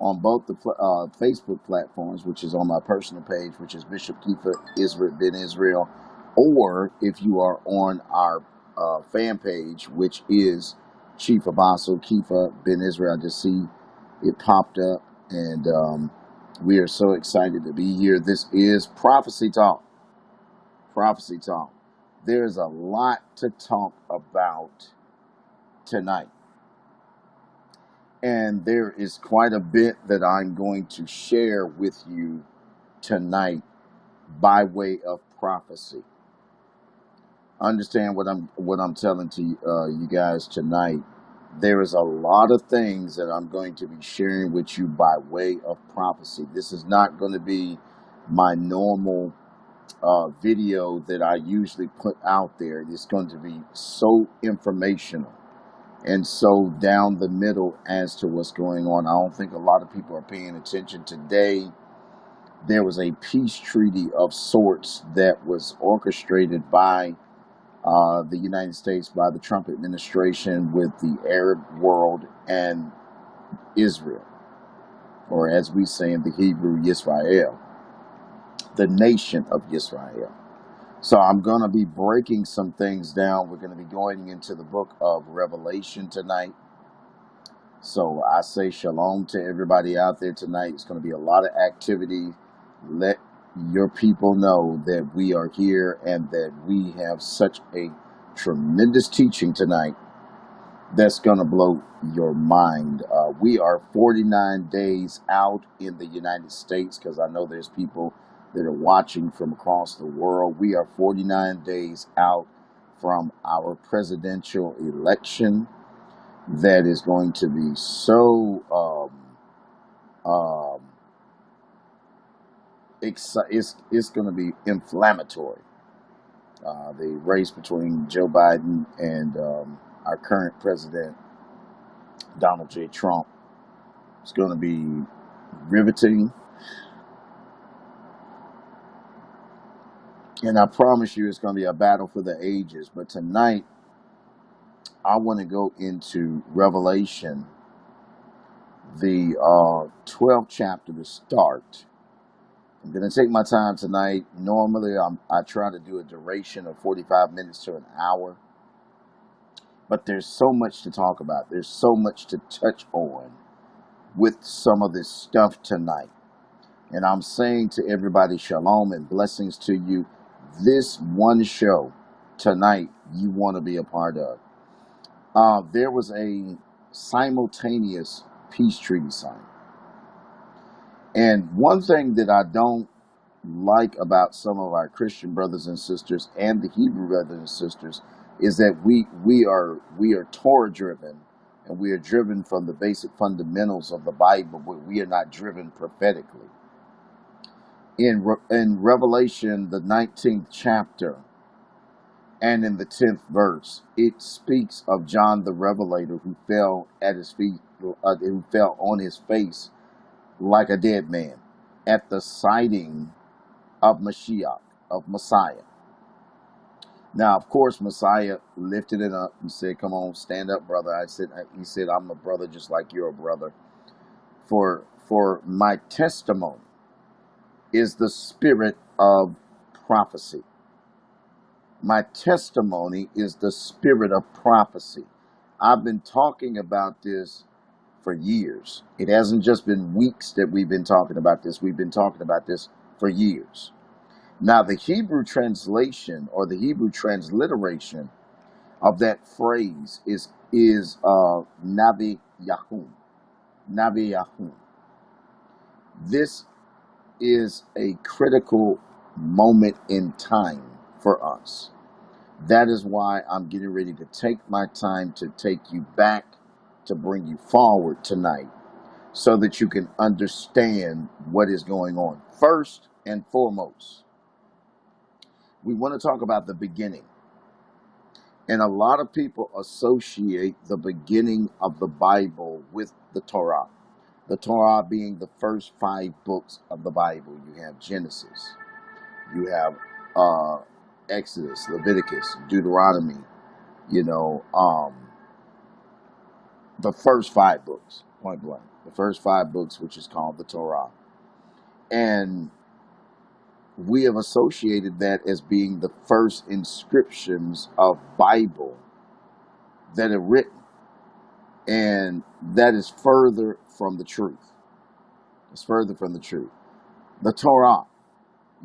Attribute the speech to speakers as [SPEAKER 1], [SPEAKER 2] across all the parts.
[SPEAKER 1] on both the Facebook platforms, which is on my personal page, which is Bishop Keefer Israel Ben Israel, or if you are on our fan page, which is Chief Apostle Keefer Ben Israel. I just see it popped up, and we are so excited to be here. This is Prophecy Talk. Prophecy Talk. There's a lot to talk about tonight. And there is quite a bit that I'm going to share with you tonight by way of prophecy. Understand what I'm telling to you guys tonight. There is a lot of things that I'm going to be sharing with you by way of prophecy. This is not going to be my normal video that I usually put out there. It's going to be so informational and so down the middle as to what's going on. I don't think a lot of people are paying attention. Today, there was a peace treaty of sorts that was orchestrated by the United States, by the Trump administration, with the Arab world and Israel, or as we say in the Hebrew, Yisrael, the nation of Yisrael. So I'm going to be breaking some things down. We're going to be going into the book of Revelation tonight. So I say shalom to everybody out there tonight. It's going to be a lot of activity. Let your people know that we are here and that we have such a tremendous teaching tonight that's going to blow your mind. We are 49 days out in the United States, because I know there's people that are watching from across the world. We are 49 days out from our presidential election that is going to be so it's going to be inflammatory. The race between Joe Biden and our current president, Donald J. Trump, is going to be riveting. And I promise you it's going to be a battle for the ages. But tonight, I want to go into Revelation, the 12th chapter to start. I'm going to take my time tonight. Normally, I try to do a duration of 45 minutes to an hour. But there's so much to talk about. There's so much to touch on with some of this stuff tonight. And I'm saying to everybody, shalom and blessings to you. This one show tonight you want to be a part of. There was a simultaneous peace treaty signed. And one thing that I don't like about some of our Christian brothers and sisters and the Hebrew brothers and sisters is that we are Torah driven, and we are driven from the basic fundamentals of the Bible, but we are not driven prophetically. In Revelation, the 19th chapter, and in the 10th verse, it speaks of John the Revelator who fell at his feet, who fell on his face like a dead man at the sighting of Mashiach, of Messiah. Now, of course, Messiah lifted it up and said, "Come on, stand up, brother." He said, "I'm a brother just like you're a brother. For my testimony is the spirit of prophecy." My testimony is the spirit of prophecy. I've been talking about this for years. It hasn't just been weeks that we've been talking about this. We've been talking about this for years. Now, the Hebrew translation or the Hebrew transliteration of that phrase is Navi Yahum. Navi Yahum. This is a critical moment in time for us. That is why I'm getting ready to take my time to take you back, to bring you forward tonight, so that you can understand what is going on. First and foremost, we want to talk about the beginning. And a lot of people associate the beginning of the Bible with the Torah. The Torah being the first 5 books of the Bible. You have Genesis, you have Exodus, Leviticus, Deuteronomy, the first 5 books. point blank. The first 5 books, which is called the Torah. And we have associated that as being the first inscriptions of Bible that are written. And that is further from the truth. It's further from the truth. The Torah,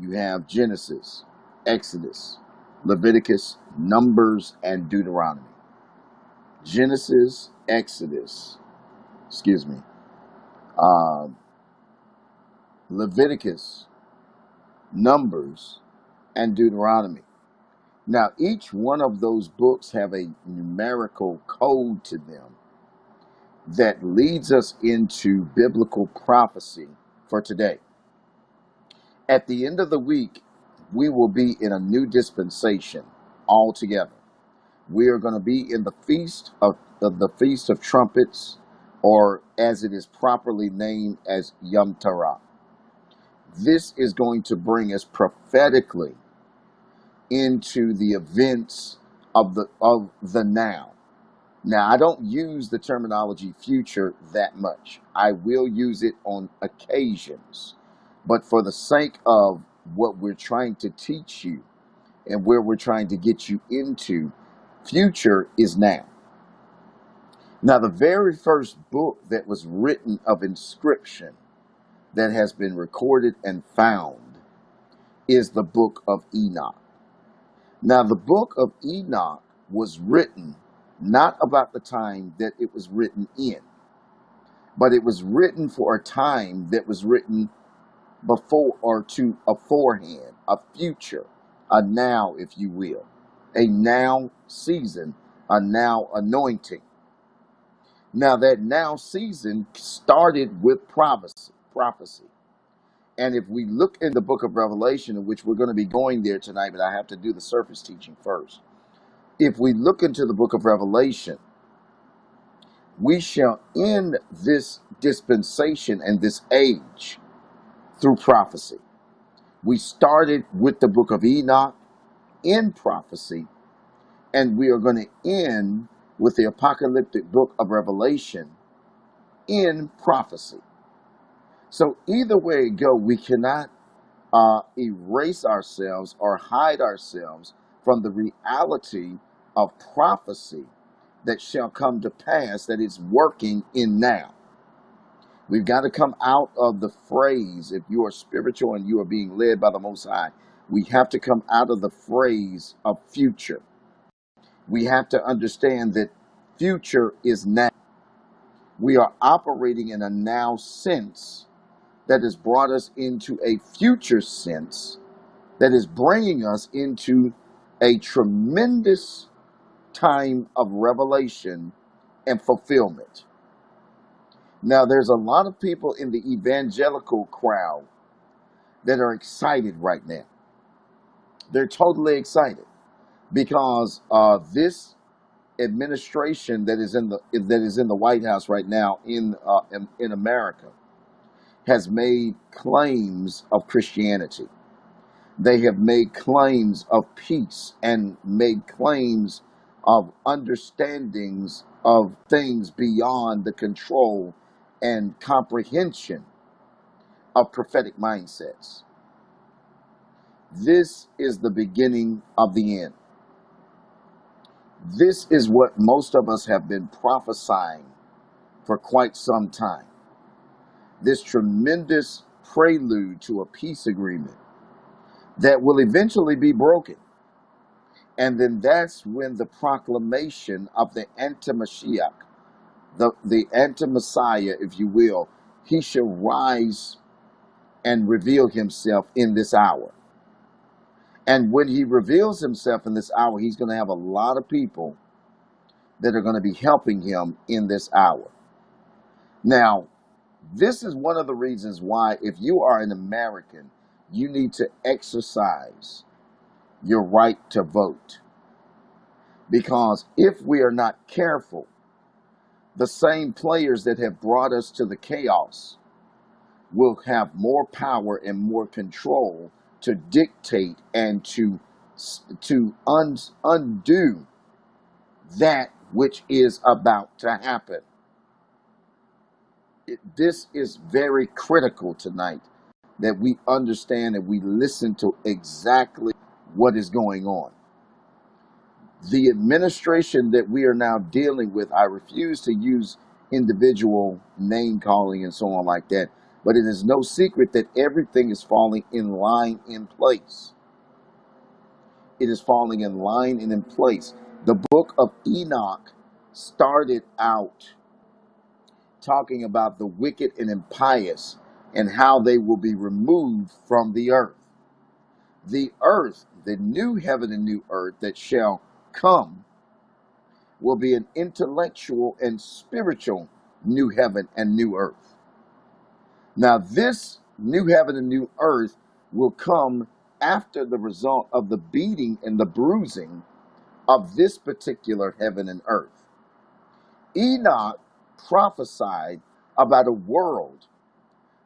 [SPEAKER 1] you have Genesis, Exodus, Leviticus, Numbers, and Deuteronomy. Genesis, Exodus, Leviticus, Numbers, and Deuteronomy. Now, each one of those books have a numerical code to them that leads us into biblical prophecy for today. At the end of the week, we will be in a new dispensation altogether. We are going to be in the Feast of Trumpets, or as it is properly named as Yom Teruah. This is going to bring us prophetically into the events of the now. Now, I don't use the terminology future that much. I will use it on occasions. But for the sake of what we're trying to teach you and where we're trying to get you into, future is now. Now, the very first book that was written of inscription that has been recorded and found is the book of Enoch. Now, the book of Enoch was written not about the time that it was written in, but it was written for a time that was written before or to aforehand, a future, a now, if you will, a now season, a now anointing. Now, that now season started with prophecy. And if we look in the book of Revelation, in which we're going to be going there tonight, but I have to do the surface teaching first. If we look into the book of Revelation, we shall end this dispensation and this age through prophecy. We started with the book of Enoch in prophecy, and we are going to end with the apocalyptic book of Revelation in prophecy. So either way it go, we cannot erase ourselves or hide ourselves from the reality of prophecy that shall come to pass, that is working in now. We've got to come out of the phrase, if you are spiritual and you are being led by the Most High, we have to come out of the phrase of future. We have to understand that future is now. We are operating in a now sense that has brought us into a future sense that is bringing us into a tremendous time of revelation and fulfillment. Now, there's a lot of people in the evangelical crowd that are excited right now. They're totally excited because this administration that is in the White House right now in America has made claims of Christianity. They have made claims of peace and made claims of understandings of things beyond the control and comprehension of prophetic mindsets. This is the beginning of the end. This is what most of us have been prophesying for quite some time. This tremendous prelude to a peace agreement that will eventually be broken. And then that's when the proclamation of the anti-Mashiach, the anti-Messiah, if you will, he shall rise and reveal himself in this hour. And when he reveals himself in this hour, he's going to have a lot of people that are going to be helping him in this hour. Now, this is one of the reasons why, if you are an American, you need to exercise your right to vote. Because if we are not careful, the same players that have brought us to the chaos will have more power and more control to dictate and to undo that which is about to happen. This is very critical tonight that we understand and we listen to exactly what is going on. The administration that we are now dealing with, I refuse to use individual name calling and so on like that, but it is no secret that everything is falling in line in place. It is falling in line and in place. The book of Enoch started out talking about the wicked and impious and how they will be removed from the earth. The earth, the new heaven and new earth that shall come, will be an intellectual and spiritual new heaven and new earth. Now, this new heaven and new earth will come after the result of the beating and the bruising of this particular heaven and earth. Enoch prophesied about a world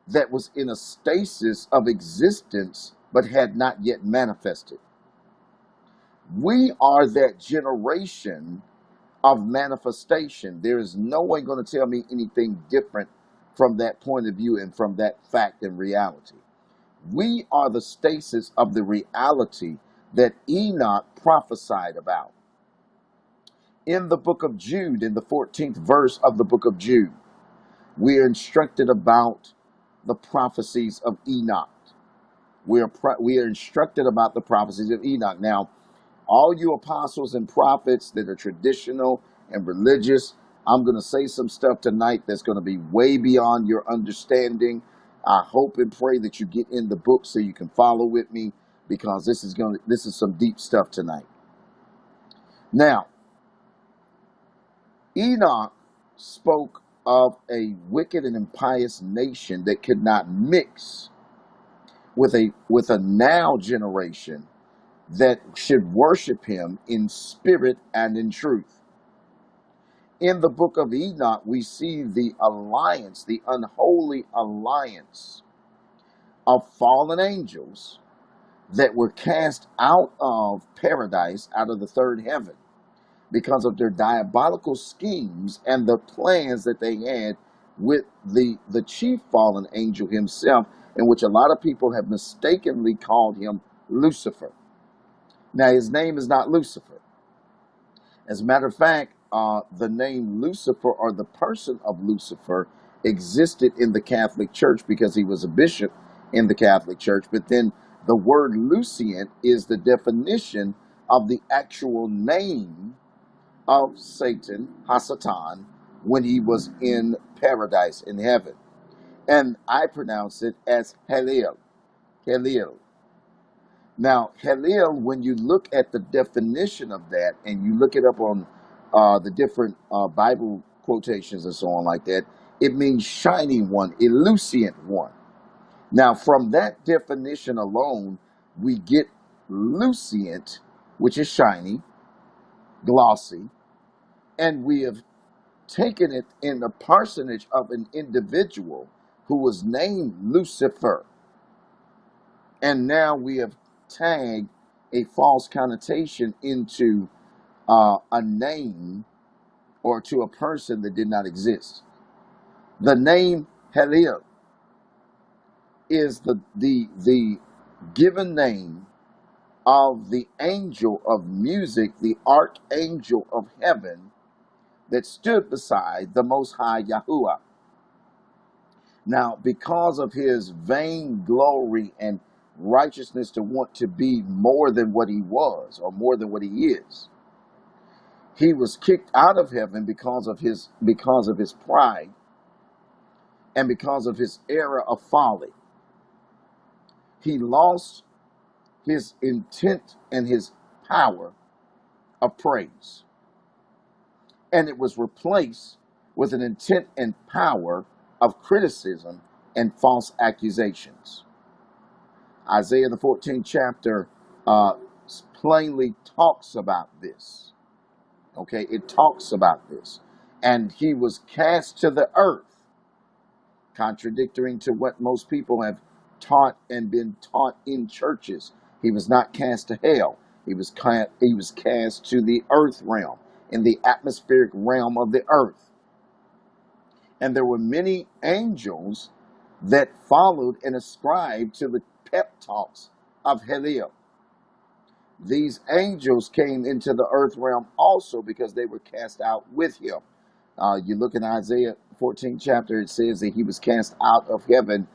[SPEAKER 1] that was in a stasis of existence but had not yet manifested. We are that generation of manifestation. There is no one going to tell me anything different from that point of view and from that fact and reality. We are the stasis of the reality that Enoch prophesied about. In the book of Jude, in the 14th verse of the book of Jude, we are instructed about the prophecies of Enoch. We are instructed about the prophecies of Enoch. Now, all you apostles and prophets that are traditional and religious, I'm going to say some stuff tonight that's going to be way beyond your understanding. I hope and pray that you get in the book so you can follow with me, because this is some deep stuff tonight. Now, Enoch spoke of a wicked and impious nation that could not mix with a now generation that should worship him in spirit and in truth. In the book of Enoch, we see the alliance, the unholy alliance of fallen angels that were cast out of paradise, out of the third heaven, because of their diabolical schemes and the plans that they had with the chief fallen angel himself, in which a lot of people have mistakenly called him Lucifer. Now, his name is not Lucifer. As a matter of fact, the name Lucifer, or the person of Lucifer, existed in the Catholic Church because he was a bishop in the Catholic Church. But then the word Lucian is the definition of the actual name of Satan, Hasatan, when he was in paradise, in heaven. And I pronounce it as Halil. Halil. Now, Halil, when you look at the definition of that, and you look it up on the different Bible quotations and so on like that, it means shining one, elucient one. Now, from that definition alone, we get lucient, which is shiny, glossy, and we have taken it in the parsonage of an individual who was named Lucifer. And now we have tagged a false connotation into a name or to a person that did not exist. The name Halil is the given name of the angel of music, the archangel of heaven that stood beside the Most High Yahuwah. Now, because of his vain glory and righteousness to want to be more than what he was, or more than what he is, he was kicked out of heaven because of his pride and because of his era of folly. He lost his intent and his power of praise, and it was replaced with an intent and power of criticism and false accusations. Isaiah, the 14th chapter, plainly talks about this. Okay, it talks about this. And he was cast to the earth, contradicting to what most people have taught and been taught in churches. He was not cast to hell. He was cast to the earth realm, in the atmospheric realm of the earth. And there were many angels that followed and ascribed to the pep talks of Heliel. These angels came into the earth realm also because they were cast out with him. You look in Isaiah 14 chapter, it says that he was cast out of heaven,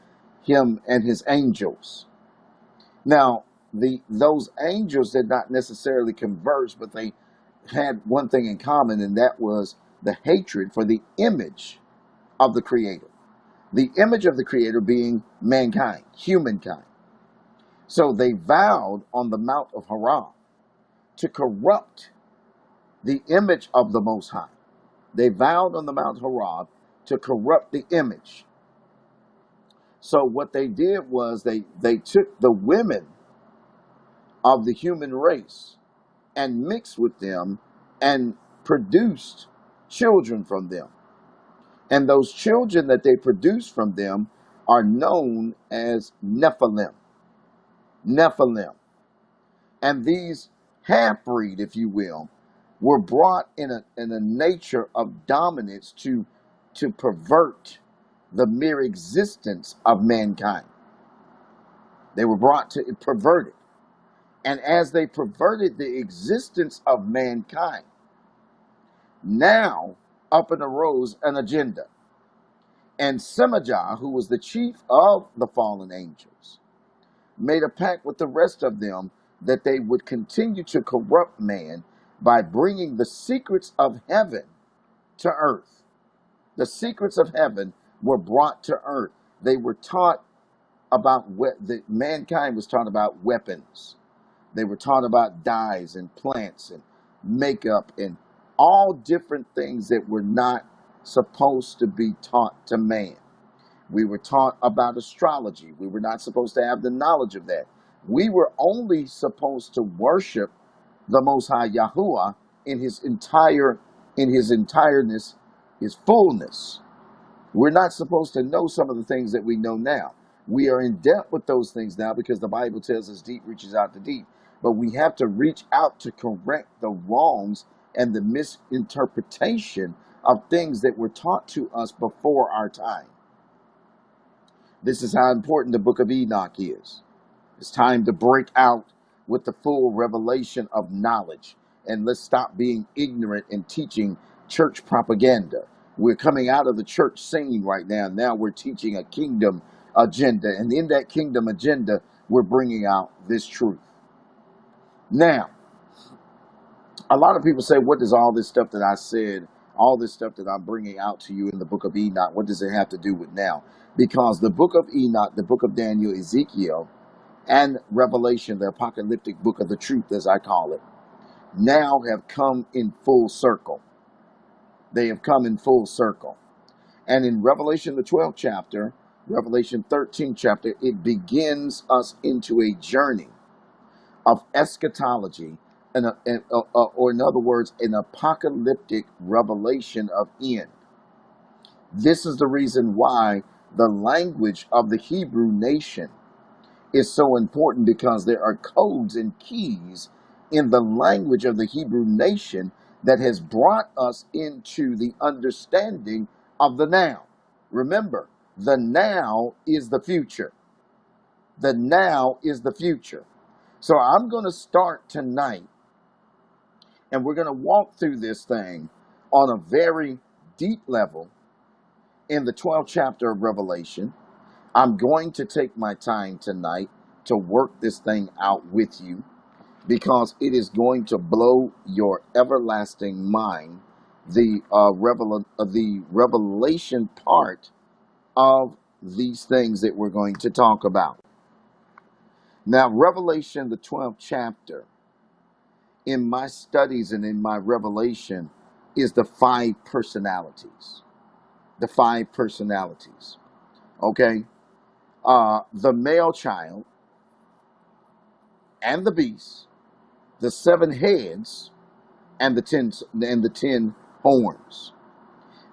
[SPEAKER 1] him and his angels. Now, those angels did not necessarily converse, but they had one thing in common, and that was the hatred for the image of the Creator. The image of the Creator being mankind, humankind. So they vowed on the Mount of Haran to corrupt the image of the Most High. They vowed on the Mount Haran to corrupt the image. So what they did was they took the women of the human race and mixed with them and produced children from them. And those children that they produced from them are known as Nephilim. Nephilim. And these half-breed, if you will, were brought in a nature of dominance to pervert the mere existence of mankind. They were brought to pervert it. And as they perverted the existence of mankind, now up and arose an agenda. And Semajah, who was the chief of the fallen angels, made a pact with the rest of them that they would continue to corrupt man by bringing the secrets of heaven to earth. The secrets of heaven were brought to earth. They were taught about, mankind was taught about weapons. They were taught about dyes and plants and makeup and all different things that were not supposed to be taught to man. We were taught about astrology. We were not supposed to have the knowledge of that. We were only supposed to worship the Most High Yahuwah in his entireness, his fullness. We're not supposed to know some of the things that we know now. We are in debt with those things now because the Bible tells us deep reaches out to deep. But we have to reach out to correct the wrongs and the misinterpretation of things that were taught to us before our time. This is how important the book of Enoch is. It's time to break out with the full revelation of knowledge. And let's stop being ignorant and teaching church propaganda. We're coming out of the church scene right now. Now we're teaching a kingdom agenda. And in that kingdom agenda, we're bringing out this truth. Now, a lot of people say, what does all this stuff that I said, all this stuff that I'm bringing out to you in the book of Enoch, what does it have to do with now? Because the book of Enoch, the book of Daniel, Ezekiel, and Revelation, the apocalyptic book of the truth, as I call it, now have come in full circle. They have come in full circle. And in Revelation, the 12th chapter, Revelation 13th chapter, it begins us into a journey of eschatology, or in other words, an apocalyptic revelation of end. This is the reason why the language of the Hebrew nation is so important, because there are codes and keys in the language of the Hebrew nation that has brought us into the understanding of the now. Remember, the now is the future. The now is the future. So I'm going to start tonight, and we're going to walk through this thing on a very deep level in the 12th chapter of Revelation. I'm going to take my time tonight to work this thing out with you, because it is going to blow your everlasting mind, the revelation part of these things that we're going to talk about. Now, Revelation, the 12th chapter, in my studies and in my revelation, is the five personalities. The five personalities. Okay? The male child and the beast, the seven heads, and the ten horns.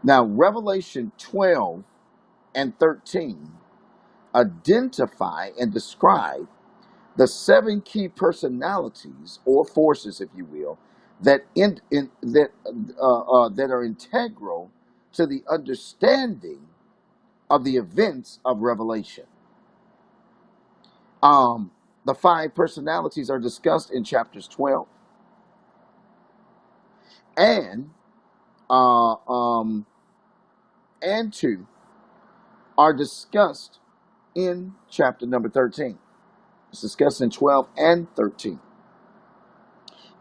[SPEAKER 1] Now, Revelation 12 and 13 identify and describe the seven key personalities, or forces, if you will, that are integral to the understanding of the events of Revelation. The five personalities are discussed in chapters 12 and uh, um, and 2 are discussed in chapter number 13. It's discussed in 12 and 13.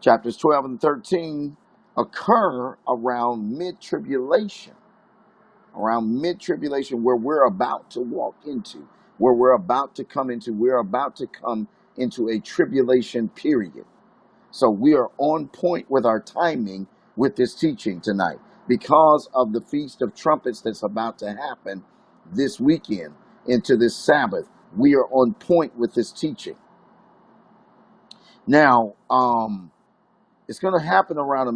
[SPEAKER 1] Chapters 12 and 13 occur around mid-tribulation, where we're about to walk into, where we're about to come into, we're about to come into a tribulation period. So we are on point with our timing with this teaching tonight because of the Feast of Trumpets that's about to happen this weekend into this Sabbath. We are on point with this teaching. Now, it's going to happen around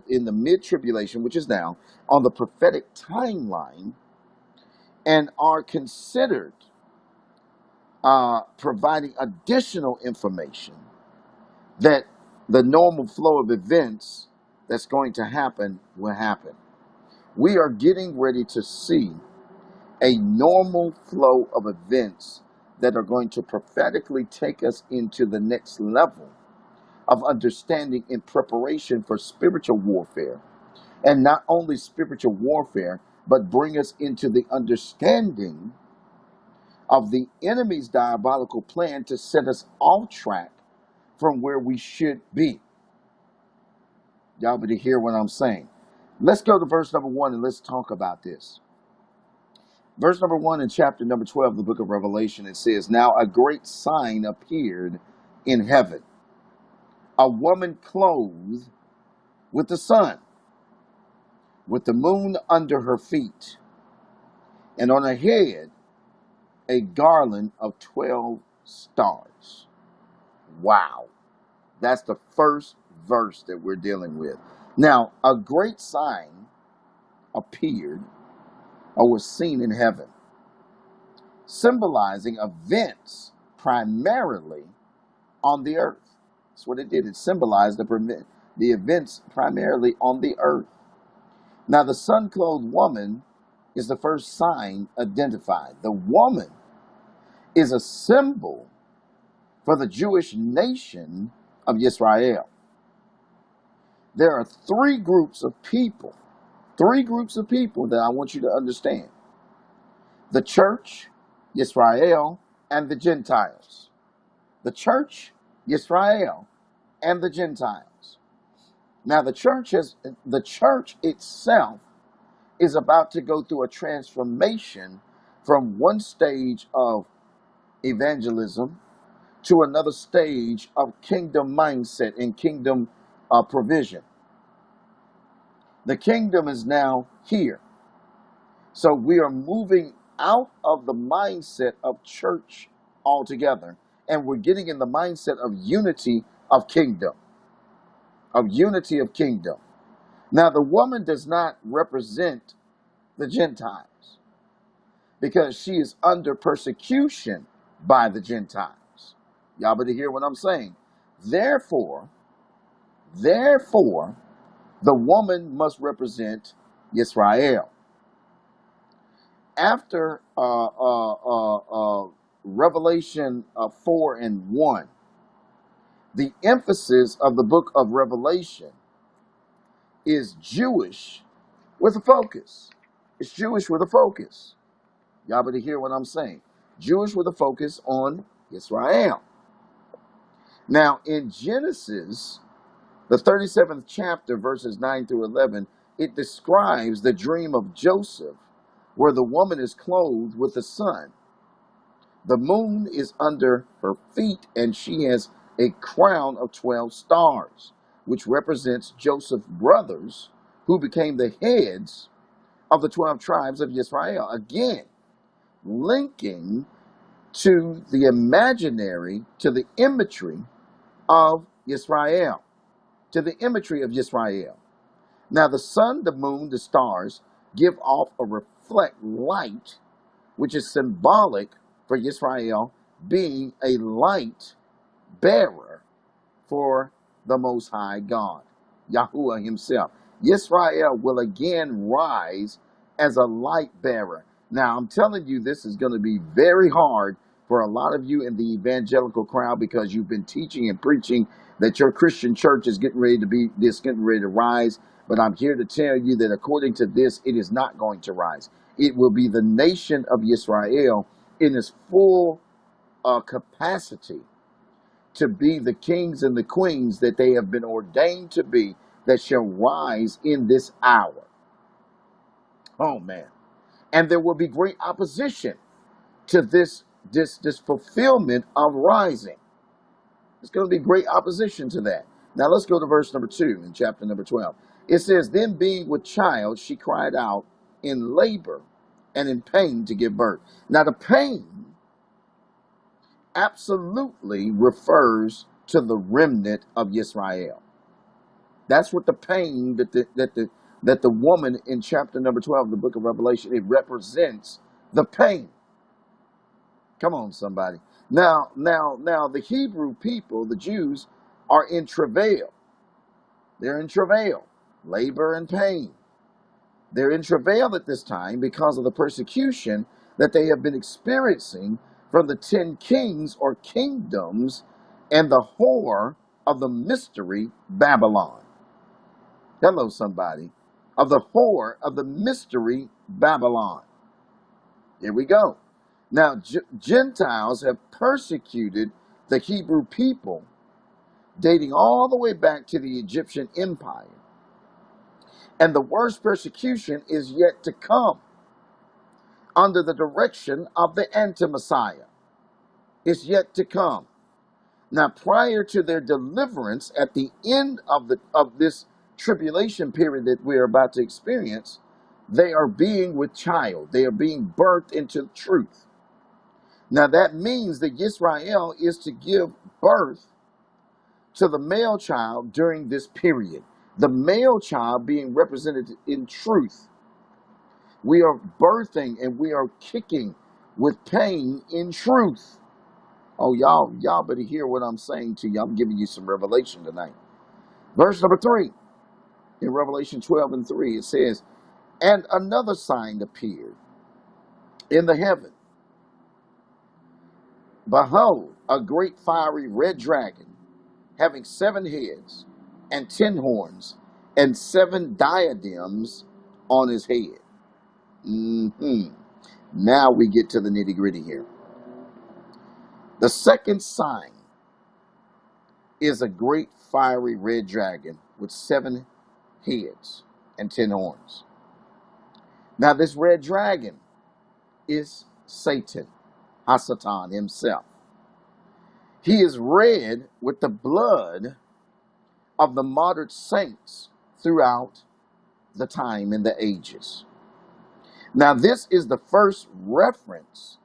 [SPEAKER 1] in the mid-tribulation, which is now, on the prophetic timeline, and are considered providing additional information that the normal flow of events that's going to happen will happen. We are getting ready to see a normal flow of events that are going to prophetically take us into the next level of understanding in preparation for spiritual warfare. And not only spiritual warfare, but bring us into the understanding of the enemy's diabolical plan to set us off track from where we should be. Y'all better hear what I'm saying. Let's go to verse number 1 and let's talk about this. Verse number 1 in chapter number 12 of the book of Revelation, it says, "Now a great sign appeared in heaven, a woman clothed with the sun, with the moon under her feet, and on her head a garland of 12 stars." Wow. That's the first verse that we're dealing with. Now, a great sign appeared or was seen in heaven, symbolizing events primarily on the earth. That's what it did. It symbolized the events primarily on the earth. Now, the sun-clothed woman is the first sign identified. The woman is a symbol for the Jewish nation of Israel. There are three groups of people that I want you to understand: the church, Israel, and the Gentiles. The church, Israel, and the Gentiles. Now, the church itself is about to go through a transformation from one stage of evangelism to another stage of kingdom mindset and kingdom provision. The kingdom is now here. So we are moving out of the mindset of church altogether, and we're getting in the mindset of unity of kingdom. Of unity of kingdom. Now, the woman does not represent the Gentiles because she is under persecution by the Gentiles. Y'all better hear what I'm saying. Therefore, the woman must represent Israel. After Revelation 4 and 1, the emphasis of the book of Revelation is Jewish with a focus. It's Jewish with a focus. Y'all better hear what I'm saying. Jewish with a focus on Israel. Now, in Genesis, the 37th chapter, verses 9 through 11, it describes the dream of Joseph, where the woman is clothed with the sun. The moon is under her feet, and she has a crown of 12 stars, which represents Joseph's brothers, who became the heads of the 12 tribes of Israel. Again, linking to the imaginary, to the imagery of Israel. To the imagery of Israel. Now, the sun, the moon, the stars give off or reflect light, which is symbolic for Israel being a light bearer for the Most High God, Yahuwah himself. Israel will again rise as a light bearer. Now, I'm telling you, this is going to be very hard for a lot of you in the evangelical crowd because you've been teaching and preaching that your Christian church is getting ready to rise. But I'm here to tell you that according to this, it is not going to rise. It will be the nation of Israel in its full capacity to be the kings and the queens that they have been ordained to be, that shall rise in this hour. Oh man. And there will be great opposition to this fulfillment of rising. There's going to be great opposition to that. Now let's go to verse number 2 in chapter number 12. It says, then being with child, she cried out in labor and in pain to give birth. Now the pain absolutely refers to the remnant of Israel. That's what the pain that the woman in chapter number 12 of the book of Revelation, it represents the pain. Come on, somebody. Now, the Hebrew people, the Jews, are in travail. They're in travail, labor and pain. They're in travail at this time because of the persecution that they have been experiencing from the 10 kings or kingdoms and the whore of the mystery Babylon. Hello, somebody. Of the whore of the mystery Babylon. Here we go. Now, Gentiles have persecuted the Hebrew people, dating all the way back to the Egyptian Empire. And the worst persecution is yet to come under the direction of the anti-Messiah. It's yet to come. Now, prior to their deliverance at the end of this tribulation period that we're about to experience, they are being with child. They are being birthed into truth. Now, that means that Israel is to give birth to the male child during this period. The male child being represented in truth. We are birthing and we are kicking with pain in truth. Oh, y'all better hear what I'm saying to you. I'm giving you some revelation tonight. Verse number 3 in Revelation 12 and 3, it says, and another sign appeared in the heaven. Behold, a great fiery red dragon, having 7 heads and 10 horns and 7 diadems on his head. Now we get to the nitty gritty here. The second sign is a great fiery red dragon with 7 heads and 10 horns. Now this red dragon is Satan, Hasatan himself. He is red with the blood of the martyred saints throughout the time and the ages. Now this is the first reference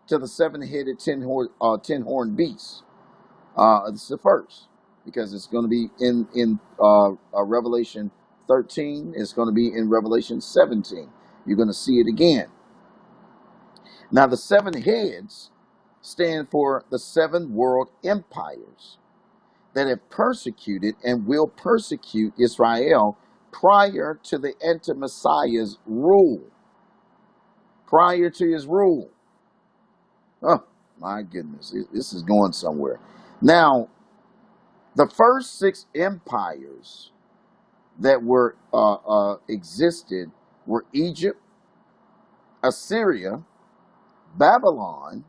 [SPEAKER 1] to the 7-headed 10-horned beast. This is the first, because it's going to be in Revelation 13. It's going to be in Revelation 17. You're going to see it again. Now the 7 heads stand for the 7 world empires that have persecuted and will persecute Israel prior to the anti-Messiah's rule. Prior to his rule. Oh, my goodness. This is going somewhere. Now, the first 6 empires that were existed were Egypt, Assyria, Babylon,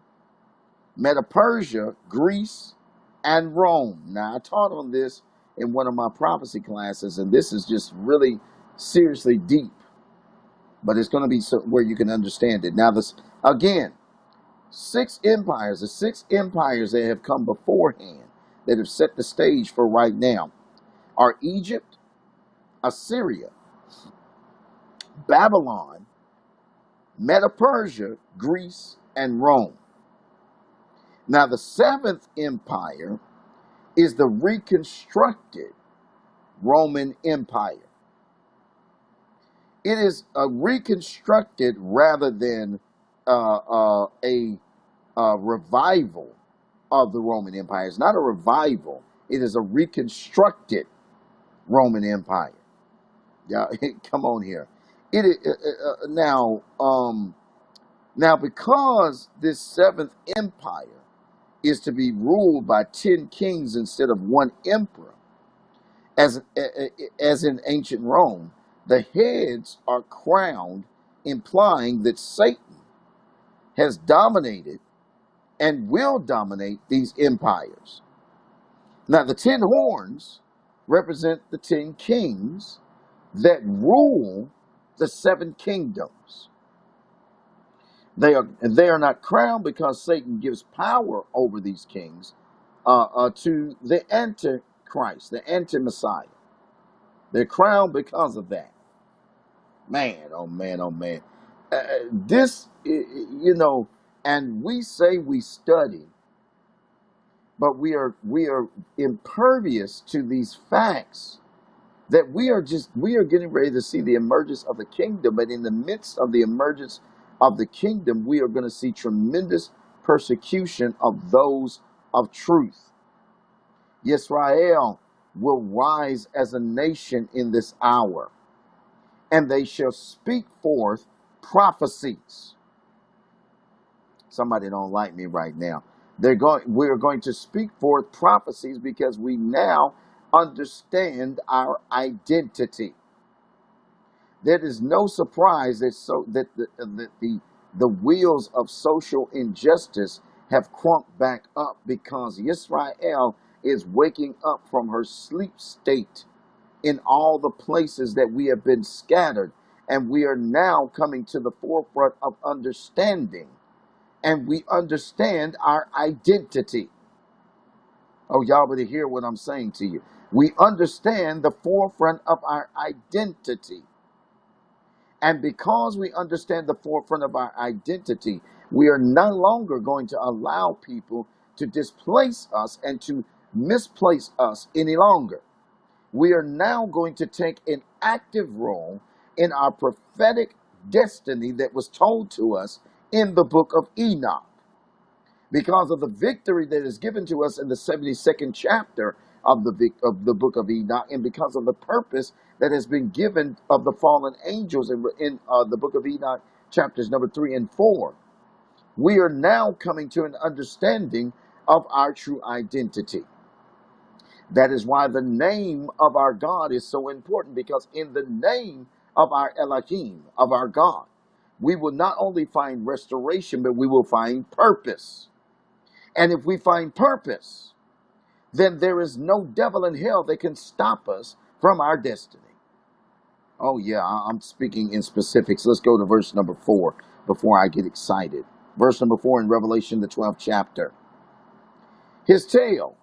[SPEAKER 1] Medo-Persia, Greece, and Rome. Now, I taught on this in one of my prophecy classes, and this is just really seriously deep. But it's going to be where you can understand it. Now, this again, 6 empires, the 6 empires that have come beforehand, that have set the stage for right now, are Egypt, Assyria, Babylon, Medo-Persia, Greece, and Rome. Now, the 7th empire is the reconstructed Roman Empire. It is a reconstructed rather than a revival of the Roman Empire. It's not a revival. It is a reconstructed Roman Empire. Yeah, come on here. Now, now because this seventh empire is to be ruled by 10 kings instead of one emperor, as in ancient Rome, the heads are crowned, implying that Satan has dominated and will dominate these empires. Now, the 10 horns represent the 10 kings that rule the seven kingdoms. They are not crowned because Satan gives power over these kings to the Antichrist, the anti-Messiah. They're crowned because of that. Man, oh man, oh man. And we say we study, but we are impervious to these facts that we are getting ready to see the emergence of the kingdom. But in the midst of the emergence of the kingdom, we are going to see tremendous persecution of those of truth. Israel will rise as a nation in this hour, and they shall speak forth prophecies. Somebody don't like me right now. We're going to speak forth prophecies because we now understand our identity. There is no surprise that the wheels of social injustice have crunked back up, because Israel is waking up from her sleep state in all the places that we have been scattered, and we are now coming to the forefront of understanding, and we understand our identity. Oh, y'all better hear what I'm saying to you. We understand the forefront of our identity. And because we understand the forefront of our identity, we are no longer going to allow people to displace us and to misplace us any longer. We are now going to take an active role in our prophetic destiny that was told to us in the book of Enoch. Because of the victory that is given to us in the 72nd chapter of the book of Enoch, and because of the purpose that has been given of the fallen angels in the book of Enoch, chapters number 3 and 4, we are now coming to an understanding of our true identity. That is why the name of our God is so important, because in the name of our Elohim, of our God, we will not only find restoration, but we will find purpose. And if we find purpose, then there is no devil in hell that can stop us from our destiny. Oh yeah, I'm speaking in specifics. Let's go to verse number 4 before I get excited. Verse number 4 in Revelation, the 12th chapter. His tail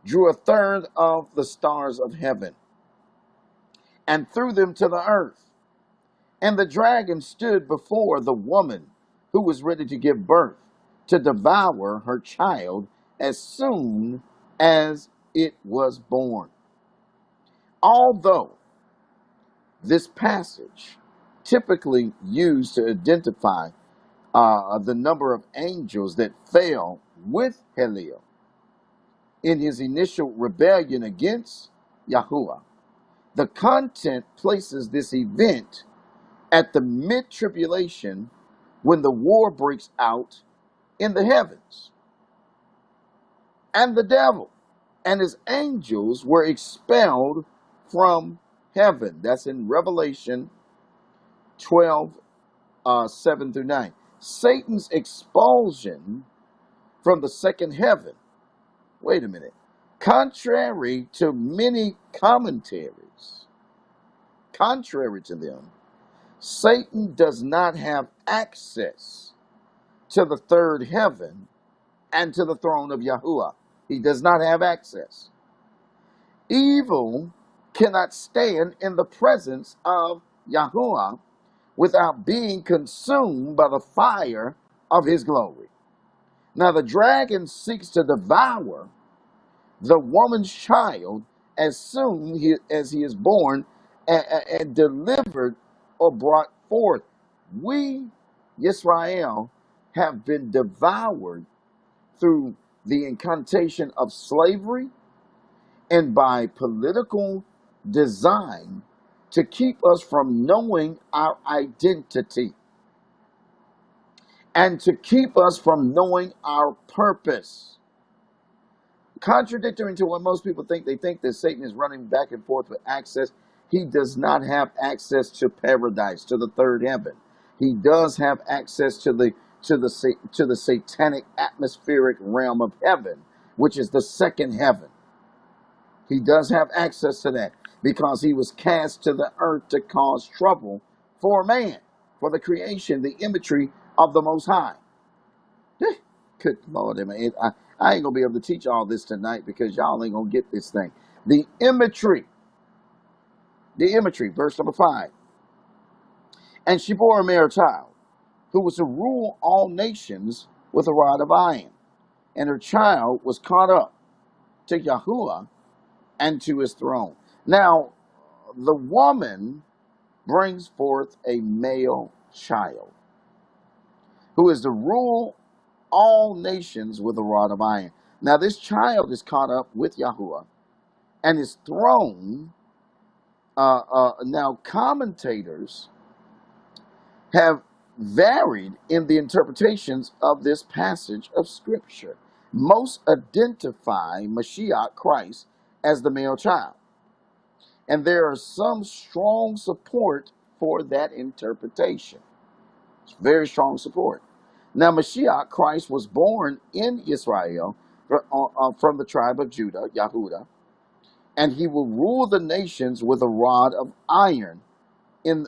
[SPEAKER 1] drew a third of the stars of heaven and threw them to the earth. And the dragon stood before the woman who was ready to give birth, to devour her child as soon as it was born. Although this passage typically used to identify the number of angels that fell with Heliel in his initial rebellion against Yahuwah, the content places this event at the mid-tribulation, when the war breaks out in the heavens. And the devil and his angels were expelled from heaven. That's in Revelation 12, 7 through 9. Satan's expulsion from the second heaven. Wait a minute. Contrary to many commentaries, contrary to them, Satan does not have access to the third heaven and to the throne of Yahuwah. He does not have access. Evil cannot stand in the presence of Yahuwah without being consumed by the fire of his glory. Now the dragon seeks to devour the woman's child as soon as he is born and delivered or brought forth. We, Israel, have been devoured through the incantation of slavery and by political design to keep us from knowing our identity and to keep us from knowing our purpose. Contradictory to what most people think, they think that Satan is running back and forth with access. He does not have access to paradise, to the third heaven. He does have access to the satanic atmospheric realm of heaven, which is the second heaven. He does have access to that because he was cast to the earth to cause trouble for man, for the creation, the imagery of the Most High. Good Lord, I ain't going to be able to teach all this tonight because y'all ain't going to get this thing. The imagery, verse number 5. And she bore a male child, who was to rule all nations with a rod of iron. And her child was caught up to Yahuwah and to his throne. Now, the woman brings forth a male child, who is to rule all nations with a rod of iron. Now, this child is caught up with Yahuwah and his throne. Now, commentators have varied in the interpretations of this passage of Scripture. Most identify Mashiach, Christ, as the male child. And there is some strong support for that interpretation. It's very strong support. Now, Mashiach, Christ, was born in Israel from the tribe of Judah, Yahudah, and he will rule the nations with a rod of iron in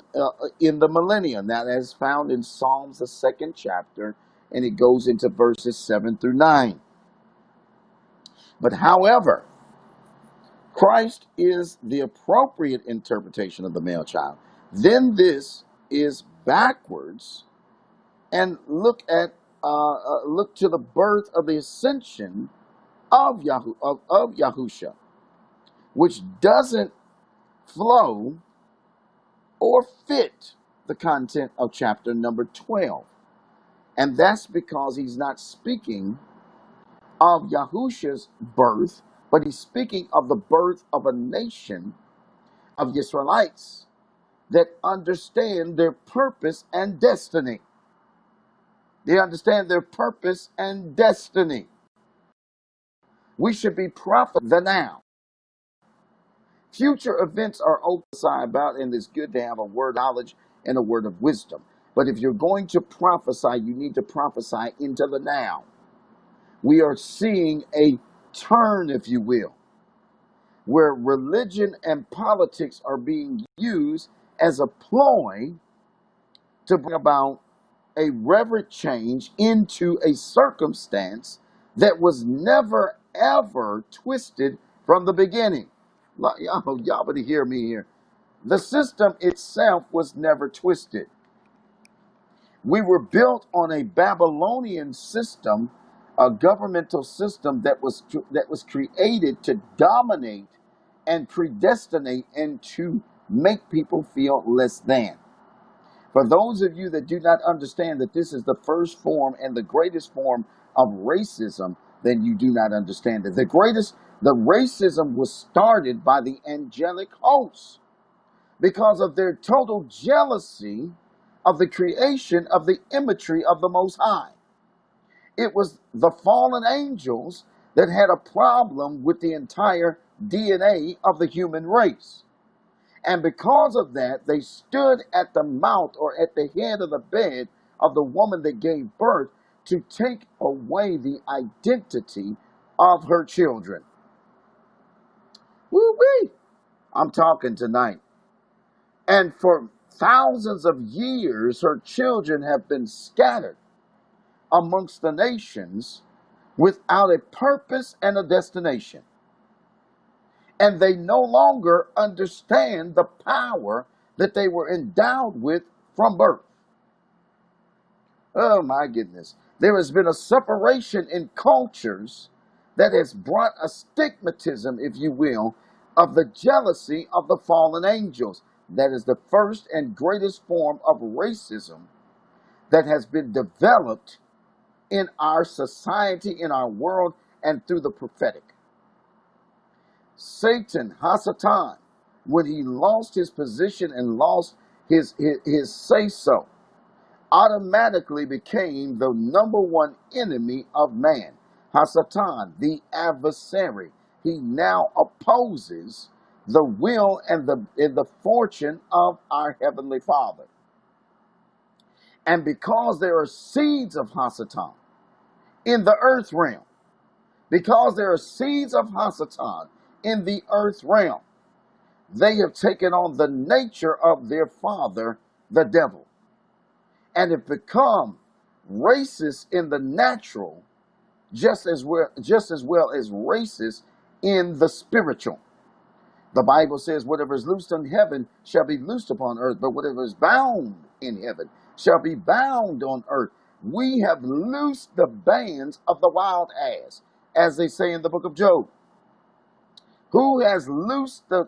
[SPEAKER 1] the millennium. Now, that is found in Psalms, the 2nd chapter, and it goes into verses 7 through 9. But however, Christ is the appropriate interpretation of the male child. Then this is backwards, and look to the birth of the ascension of Yahusha, which doesn't flow or fit the content of chapter number 12. And that's because he's not speaking of Yahusha's birth, but he's speaking of the birth of a nation of Israelites that understand their purpose and destiny. They understand their purpose and destiny. We should be prophet the now. Future events are open about, and it's good to have a word of knowledge and a word of wisdom. But if you're going to prophesy, you need to prophesy into the now. We are seeing a turn, if you will, where religion and politics are being used as a ploy to bring about a reverent change into a circumstance that was never, ever twisted from the beginning. Y'all better hear me here. The system itself was never twisted. We were built on a Babylonian system, a governmental system that was created to dominate and predestinate and to make people feel less than. For those of you that do not understand that this is the first form and the greatest form of racism, then you do not understand it. The racism was started by the angelic hosts because of their total jealousy of the creation of the imagery of the Most High. It was the fallen angels that had a problem with the entire DNA of the human race. And because of that, they stood at the mouth or at the head of the bed of the woman that gave birth to take away the identity of her children. Woo-wee! I'm talking tonight. And for thousands of years, her children have been scattered amongst the nations without a purpose and a destination. And they no longer understand the power that they were endowed with from birth. Oh my goodness. There has been a separation in cultures that has brought a stigmatism, if you will, of the jealousy of the fallen angels. That is the first and greatest form of racism that has been developed in our society, in our world, and through the prophetic. Satan, Hasatan, when he lost his position and lost his say-so, automatically became the number one enemy of man. Hasatan, the adversary. He now opposes the will and the fortune of our Heavenly Father. And because there are seeds of Hasatan in the earth realm, because there are seeds of Hasatan in the earth realm, they have taken on the nature of their father, the devil, and have become racist in the natural, just as well as racist in the spiritual. The Bible says, whatever is loosed in heaven shall be loosed upon earth, but whatever is bound in heaven shall be bound on earth. We have loosed the bands of the wild ass, as they say in the book of Job. Who has loosed the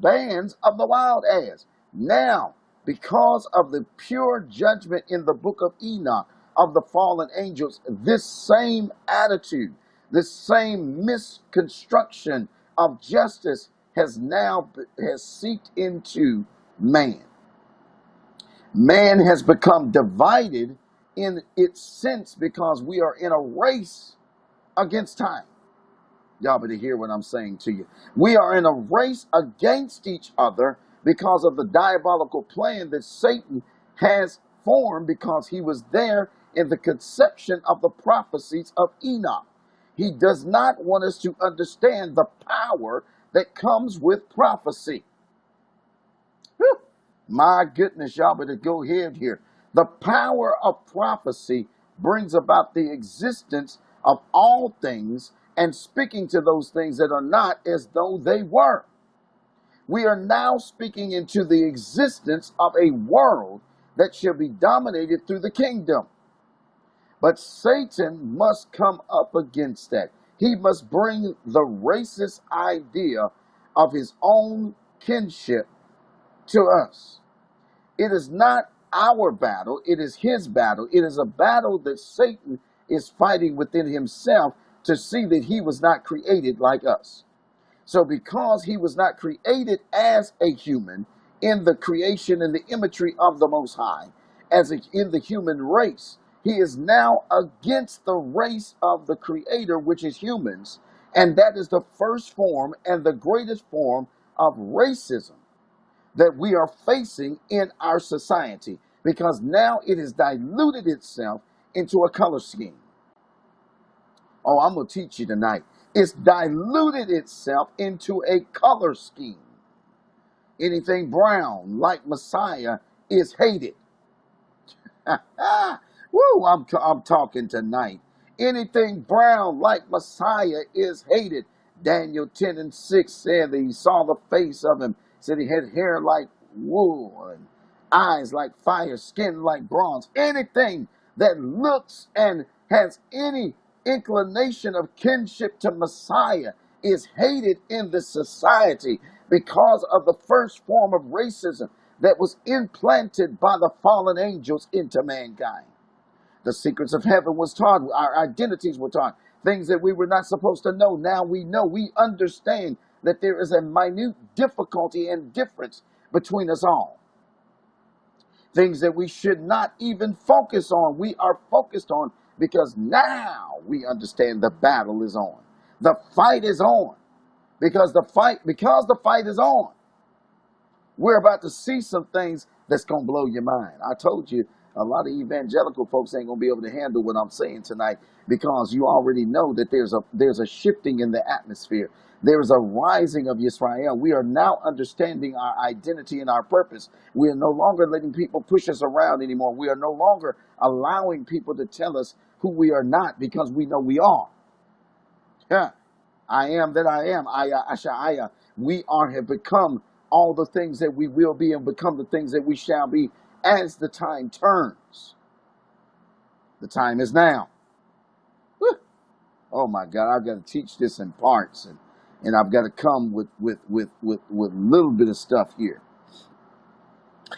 [SPEAKER 1] bands of the wild ass? Now, because of the pure judgment in the book of Enoch of the fallen angels, this same attitude, this same misconstruction of justice has seeped into man. Man has become divided in its sense because we are in a race against time. Y'all better hear what I'm saying to you. We are in a race against each other because of the diabolical plan that Satan has formed, because he was there in the conception of the prophecies of Enoch. He does not want us to understand the power that comes with prophecy. Whew. My goodness, y'all better go ahead here. The power of prophecy brings about the existence of all things and speaking to those things that are not as though they were. We are now speaking into the existence of a world that shall be dominated through the kingdom. But Satan must come up against that. He must bring the racist idea of his own kinship to us. It is not our battle, it is his battle. It is a battle that Satan is fighting within himself to see that he was not created like us. So because he was not created as a human in the creation and the imagery of the Most High, in the human race, he is now against the race of the Creator, which is humans. And that is the first form and the greatest form of racism that we are facing in our society, because now it has diluted itself into a color scheme. Oh, I'm going to teach you tonight. It's diluted itself into a color scheme. Anything brown, like Messiah, is hated. Woo, I'm talking tonight. Anything brown, like Messiah, is hated. Daniel 10:6 said that he saw the face of him. Said he had hair like wool, and eyes like fire, skin like bronze. Anything that looks and has any inclination of kinship to Messiah is hated in this society because of the first form of racism that was implanted by the fallen angels into mankind. The secrets of heaven was taught. Our identities were taught. Things that we were not supposed to know. Now we know. We understand that there is a minute difficulty and difference between us all. Things that we should not even focus on, we are focused on, because now we understand the battle is on. The fight is on. Because the fight is on. We're about to see some things that's going to blow your mind. I told you, a lot of evangelical folks ain't going to be able to handle what I'm saying tonight, because you already know that there's a shifting in the atmosphere. There is a rising of Yisrael. We are now understanding our identity and our purpose. We are no longer letting people push us around anymore. We are no longer allowing people to tell us who we are not, because we know we are. Yeah. I am that I am. Aya. We have become all the things that we will be, and become the things that we shall be as the time turns. The time is now. Whew. Oh my God, I've got to teach this in parts, and I've got to come with a little bit of stuff here.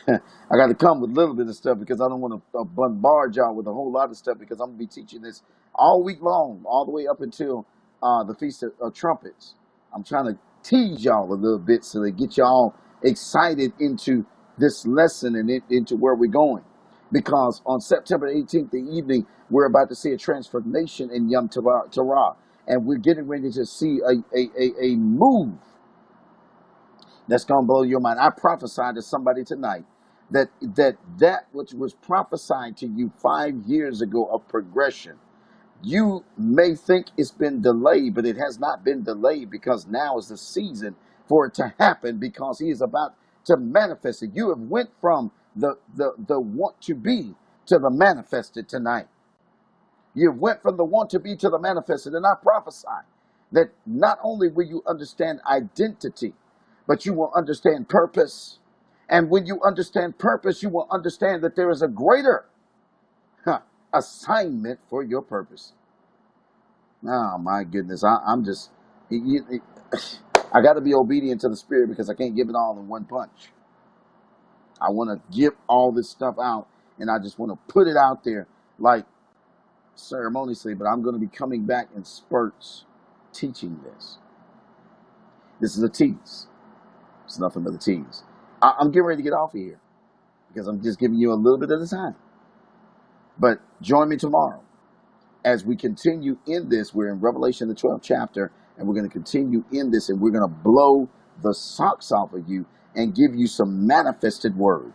[SPEAKER 1] I got to come with a little bit of stuff, because I don't want to bombard y'all with a whole lot of stuff, because I'm going to be teaching this all week long, all the way up until the Feast of Trumpets. I'm trying to tease y'all a little bit so they get y'all excited into this lesson and into where we're going. Because on September 18th, the evening, we're about to see a transformation in Yom Teruah. And we're getting ready to see a move that's going to blow your mind. I prophesied to somebody tonight that which was prophesied to you 5 years ago of progression. You may think it's been delayed, but it has not been delayed, because now is the season for it to happen, because he is about to manifest it. You have went from the want to be to the manifested tonight. You went from the want to be to the manifested. And I prophesy that not only will you understand identity, but you will understand purpose. And when you understand purpose, you will understand that there is a greater assignment for your purpose. Oh my goodness. I'm just, I got to be obedient to the Spirit, because I can't give it all in one punch. I want to give all this stuff out, and I just want to put it out there like ceremoniously, but I'm going to be coming back in spurts teaching this. This is a tease. It's nothing but a tease. I'm getting ready to get off of here, because I'm just giving you a little bit of the time. But join me tomorrow as we continue in this. We're in Revelation, the 12th chapter, and we're going to continue in this, and we're going to blow the socks off of you and give you some manifested word.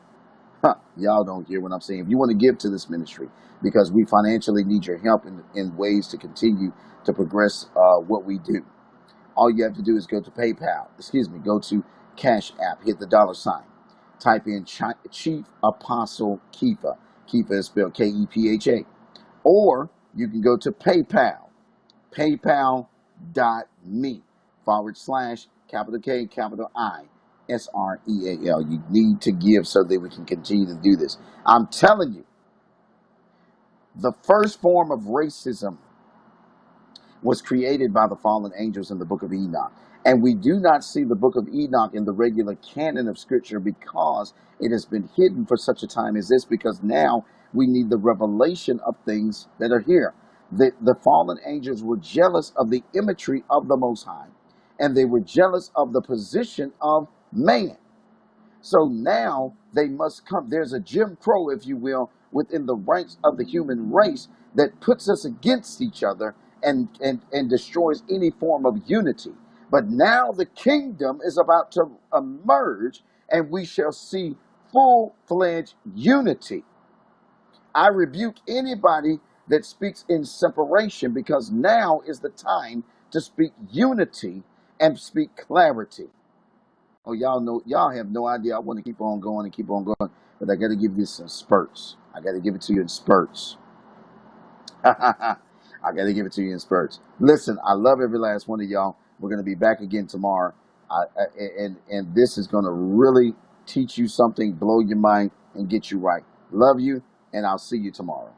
[SPEAKER 1] Y'all don't hear what I'm saying. If you want to give to this ministry, because we financially need your help in ways to continue to progress what we do, all you have to do is go to PayPal. Go to Cash App, hit the $, type in Chief Apostle Keefa. Keefa is spelled Kepha. Or you can go to PayPal, paypal.me/K, You need to give so that we can continue to do this. I'm telling you, the first form of racism was created by the fallen angels in the book of Enoch. And we do not see the book of Enoch in the regular canon of Scripture, because it has been hidden for such a time as this, because now we need the revelation of things that are here. The fallen angels were jealous of the imagery of the Most High, and they were jealous of the position of man. So now they must come. There's a Jim Crow, if you will, within the ranks of the human race that puts us against each other and destroys any form of unity. But now the kingdom is about to emerge, and we shall see full-fledged unity. I rebuke anybody that speaks in separation, because now is the time to speak unity and speak clarity. Oh, y'all have no idea. I want to keep on going and keep on going, but I got to give you some spurts. I got to give it to you in spurts. I got to give it to you in spurts. Listen, I love every last one of y'all. We're going to be back again tomorrow. And this is going to really teach you something, blow your mind, and get you right. Love you, and I'll see you tomorrow.